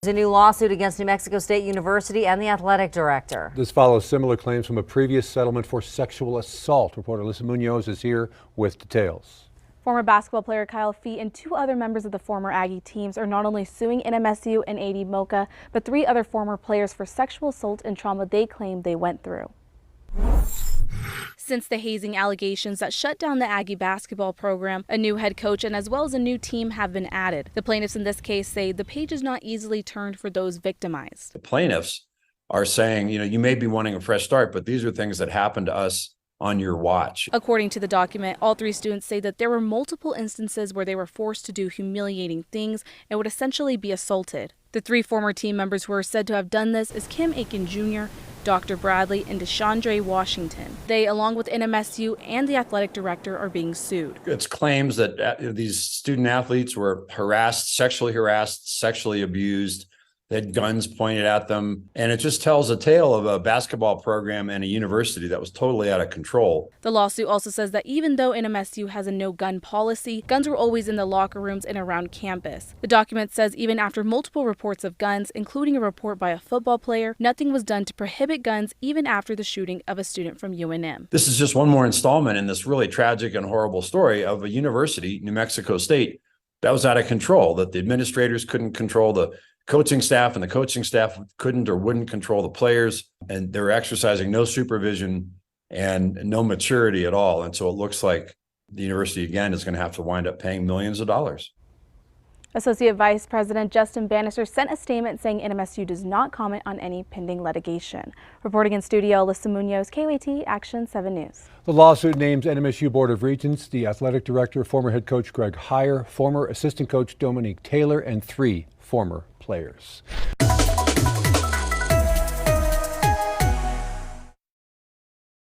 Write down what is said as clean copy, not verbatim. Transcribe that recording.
There's a new lawsuit against New Mexico State University and the athletic director. This follows similar claims from a previous settlement for sexual assault. Reporter Alyssa Munoz is here with details. Former basketball player Kyle Fee and two other members of the former Aggie teams are not only suing NMSU and AD Mocha, but three other former players for sexual assault and trauma they claim they went through. Since the hazing allegations that shut down the Aggie basketball program, a new head coach and as well as a new team have been added. The plaintiffs in this case say the page is not easily turned for those victimized. The plaintiffs are saying, you may be wanting a fresh start, but these are things that happened to us on your watch. According to the document, all three students say that there were multiple instances where they were forced to do humiliating things and would essentially be assaulted. The three former team members who are said to have done this is Kim Aiken Jr., Dr. Bradley, and DeShondre Washington. They, along with NMSU and the athletic director, are being sued. It's claims that these student athletes were harassed, sexually abused. They had guns pointed at them. And it just tells a tale of a basketball program and a university that was totally out of control. The lawsuit also says that even though NMSU has a no-gun policy, guns were always in the locker rooms and around campus. The document says even after multiple reports of guns, including a report by a football player, nothing was done to prohibit guns even after the shooting of a student from UNM. This is just one more installment in this really tragic and horrible story of a university, New Mexico State, that was out of control, that the administrators couldn't control the coaching staff, and the coaching staff couldn't or wouldn't control the players, and they were exercising no supervision and no maturity at all. And so it looks like the university again is going to have to wind up paying millions of dollars. Associate Vice President Justin Bannister sent a statement saying NMSU does not comment on any pending litigation. Reporting in studio, Alyssa Munoz, KOAT Action 7 News. The lawsuit names NMSU Board of Regents, the athletic director, former head coach Greg Heiar, former assistant coach Dominique Taylor, and three former players.